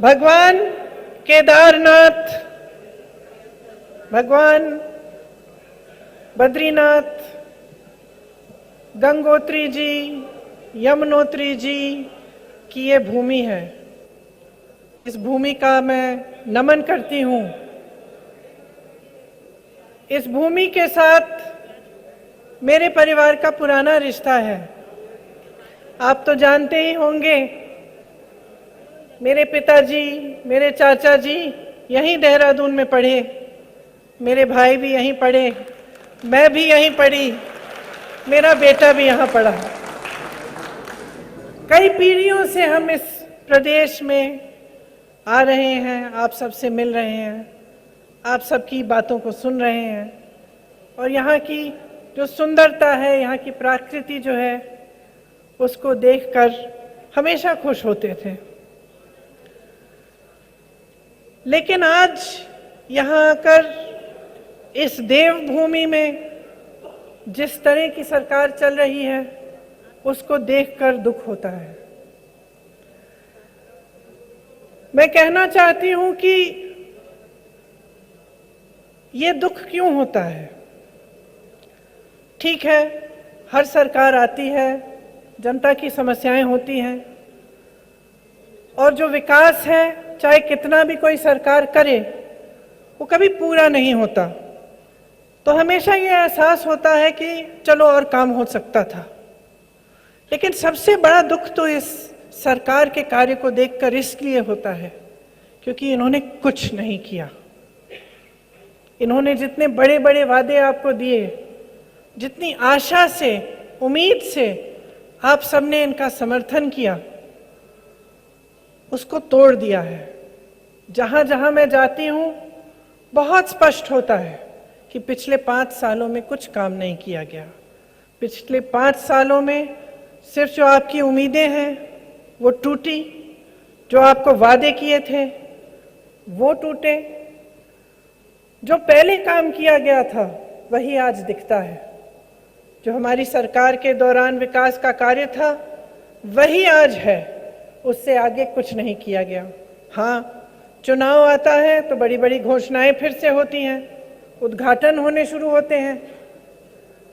भगवान केदारनाथ, भगवान बद्रीनाथ, गंगोत्री जी, यमुनोत्री जी की ये भूमि है। इस भूमि का मैं नमन करती हूँ। इस भूमि के साथ मेरे परिवार का पुराना रिश्ता है। आप तो जानते ही होंगे, मेरे पिताजी, मेरे चाचा जी यहीं देहरादून में पढ़े, मेरे भाई भी यहीं पढ़े, मैं भी यहीं पढ़ी, मेरा बेटा भी यहाँ पढ़ा। कई पीढ़ियों से हम इस प्रदेश में आ रहे हैं, आप सबसे मिल रहे हैं, आप सबकी बातों को सुन रहे हैं और यहाँ की जो सुंदरता है, यहाँ की प्रकृति जो है, उसको देखकर हमेशा खुश होते थे। लेकिन आज यहाँ आकर इस देवभूमि में जिस तरह की सरकार चल रही है, उसको देखकर दुख होता है। मैं कहना चाहती हूं कि ये दुख क्यों होता है। ठीक है, हर सरकार आती है, जनता की समस्याएं होती हैं और जो विकास है, चाहे कितना भी कोई सरकार करे, वो कभी पूरा नहीं होता। तो हमेशा ये एहसास होता है कि चलो और काम हो सकता था। लेकिन सबसे बड़ा दुख तो इस सरकार के कार्य को देखकर इसलिए होता है क्योंकि इन्होंने कुछ नहीं किया। इन्होंने जितने बड़े बड़े वादे आपको दिए, जितनी आशा से, उम्मीद से आप सबने इनका समर्थन किया, उसको तोड़ दिया है। जहां जहां मैं जाती हूं, बहुत स्पष्ट होता है कि पिछले 5 सालों में कुछ काम नहीं किया गया। पिछले 5 सालों में सिर्फ जो आपकी उम्मीदें हैं वो टूटी, जो आपको वादे किए थे वो टूटे, जो पहले काम किया गया था वही आज दिखता है। जो हमारी सरकार के दौरान विकास का कार्य था वही आज है, उससे आगे कुछ नहीं किया गया। हाँ, चुनाव आता है तो बड़ी बड़ी घोषणाएं फिर से होती हैं, उद्घाटन होने शुरू होते हैं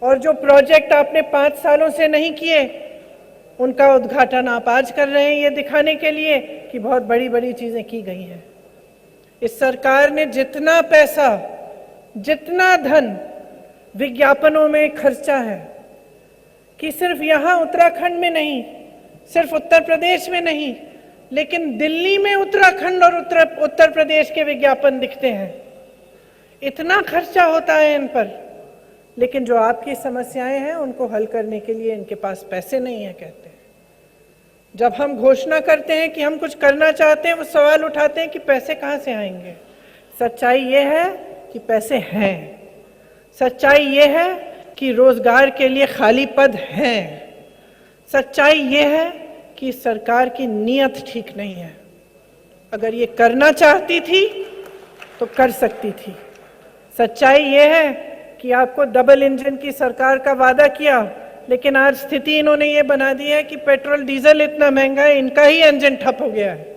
और जो प्रोजेक्ट आपने 5 सालों से नहीं किए, उनका उद्घाटन आप आज कर रहे हैं, ये दिखाने के लिए कि बहुत बड़ी बड़ी चीजें की गई हैं। इस सरकार ने जितना पैसा, जितना धन विज्ञापनों में खर्चा है, कि सिर्फ यहाँ उत्तराखंड में नहीं, सिर्फ उत्तर प्रदेश में नहीं, लेकिन दिल्ली में उत्तराखंड और उत्तर प्रदेश के विज्ञापन दिखते हैं। इतना खर्चा होता है इन पर, लेकिन जो आपकी समस्याएं हैं उनको हल करने के लिए इनके पास पैसे नहीं है, कहते हैं। जब हम घोषणा करते हैं कि हम कुछ करना चाहते हैं, वो सवाल उठाते हैं कि पैसे कहाँ से आएंगे। सच्चाई ये है कि पैसे हैं। सच्चाई ये है कि रोजगार के लिए खाली पद हैं। सच्चाई ये है कि सरकार की नीयत ठीक नहीं है। अगर ये करना चाहती थी तो कर सकती थी। सच्चाई ये है कि आपको डबल इंजन की सरकार का वादा किया, लेकिन आज स्थिति इन्होंने ये बना दी है कि पेट्रोल डीजल इतना महंगा है, इनका ही इंजन ठप हो गया है।